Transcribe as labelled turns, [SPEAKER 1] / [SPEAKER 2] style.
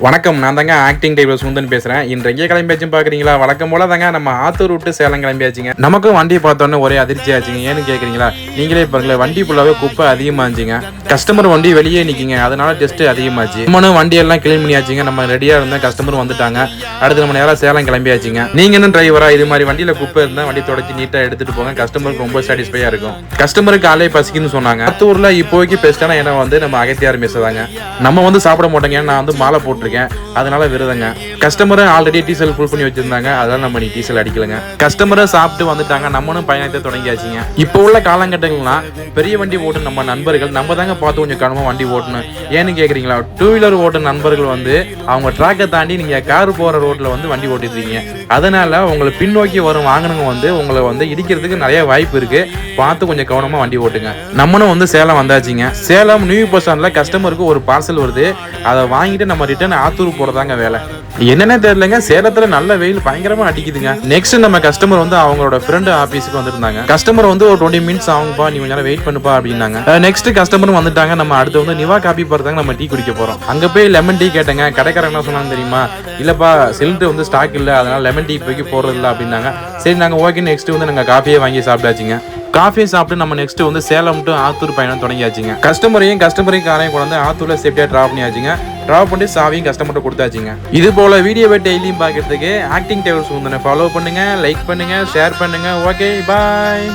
[SPEAKER 1] வணக்கம். நான் தாங்க ஆக்டிங் டேபிள் சுந்தன் பேசுறேன். இன்று எங்கே கிளம்பியாச்சுன்னு பாக்குறீங்களா? வழக்கம் போல தாங்க நம்ம ஆத்தூர் விட்டு சேலம் கிளம்பியாச்சுங்க. நமக்கும் வண்டி பார்த்தோன்னே ஒரே அதிர்ச்சி ஆச்சுங்க. ஏன்னு கேக்குறீங்களா? நீங்களே பாருங்களேன், வண்டி ஃபுல்லாவே குப்பை அதிகமாச்சுங்க. கஸ்டமர் வண்டி வெளியே நிக்குங்க, அதனால டெஸ்ட் அதிகமாச்சு. நம்மளும் வண்டி எல்லாம் கிளீன் பண்ணியாச்சுங்க. நம்ம ரெடியா இருந்தோம், கஸ்டமர் வந்துட்டாங்க. அடுத்து நம்ம நேரம் சேலம் கிளம்பியாச்சுங்க. நீங்க என்ன டிரைவரா இது மாதிரி வண்டியில குப்பை இருந்தா வண்டி தொடச்சி நீட்டா எடுத்துட்டு போங்க. கஸ்டமருக்கு ரொம்ப சாட்டிஸ்ஃபையா இருக்கும். கஸ்டமருக்கு ஆளே பசிக்குன்னு சொன்னாங்க. ஆத்தூர்ல இப்போதைக்கு பெஸ்டான இடம் வந்து நம்ம அகத்தியார் மெஸ் தாங்க. நம்ம வந்து சாப்பிட மாட்டோங்க, நான் வந்து மாலை போட்டு அதனால விருதுங்க. கஸ்டமர் ஆல்ரெடி டீசல் ஃபுல் பண்ணி வச்சிருந்தாங்க, அதனால நம்ம நீ டீசல் அடிக்கலங்க. கஸ்டமர் சாப்பிட்டு வந்துட்டாங்க, நம்மளும் பயணத்தை தொடங்கியாச்சுங்க. இப்போ உள்ள காலகட்டங்கள்லாம் பெரிய வண்டி ஓட்டு நம்ம நண்பர்கள் நம்ம தாங்க பார்த்து கொஞ்சம் கனமா வண்டி ஓட்டணும். ஏன்னு கேக்குறீங்களா? டூ வீலர் ஓட்டும் நண்பர்கள் வந்து அவங்க ட்ராக்கை தாண்டி நீங்க கார் போற ரோட்ல வந்து வண்டி ஓட்டிட்டு இருக்கீங்க. அதனால உங்களை பின்னோக்கி வரும் வாகனங்க வந்து உங்களை வந்து இடிக்கிறதுக்கு நிறைய வாய்ப்பு இருக்கு. பார்த்து கொஞ்சம் கவனமா வண்டி ஓட்டுங்க. நம்மளும் வந்து சேலம் வந்தாச்சுங்க. சேலம் நியூ பஸ் ஸ்டாண்ட்ல கஸ்டமருக்கு ஒரு பார்சல் வருது. அதை வாங்கிட்டு நம்ம ரிட்டர்ன் ஆத்தூர் போறதாங்க வேலை. என்னன்னே தெரியலங்க, சேலத்துல நல்ல வெயில் பயங்கரமா அடிக்குதுங்க. நெக்ஸ்ட் நம்ம கஸ்டமர் வந்து அவங்களோட ஃப்ரெண்ட் ஆபீஸ்க்கு வந்திருந்தாங்க. கஸ்டமர் வந்து ஒரு 20 மினிட்ஸ் ஆகும்பா, நீ கொஞ்சம் நேரம் வெயிட் பண்ணுப்பா அப்படின்னாங்க. நெக்ஸ்ட் கஸ்டமர் வந்துட்டாங்க. நம்ம அடுத்து வந்து நிவா காபி போறதாங்க நம்ம டீ குடிக்க போறோம். அங்க போய் லெமன் டீ கேட்டங்க. கடைக்காரங்க என்ன சொன்னாங்க தெரியுமா? இல்லப்பா சிலிண்டர் வந்து ஸ்டாக் இல்ல, அதனால லெமன் டீ போய் போறது இல்லை அப்படின்னாங்க. சரி நாங்க ஓகே, நெக்ஸ்ட் வந்து நாங்க காஃபியே வாங்கி சாப்பிட்டாச்சுங்க. காஃபியை சாப்பிட்டு நம்ம நெக்ஸ்ட் வந்து சேலம் டு ஆத்தூர் பயணம் தொடங்கியாச்சுங்க. கஸ்டமரையும் காரையும் கொண்டு ஆத்தூர்ல சேஃப்டியா டிராப் பண்ணியாச்சுங்க. டிராப் பண்ணி சாவியும் கஸ்டமர்கிட்ட கொடுத்தாச்சுங்க. இது போல வீடியோவை டெய்லியும் பார்க்கறதுக்கு ஆக்டிங் டேபிள் சுந்தனை ஃபாலோ பண்ணுங்க, லைக் பண்ணுங்க, ஷேர் பண்ணுங்க. ஓகே, பாய்.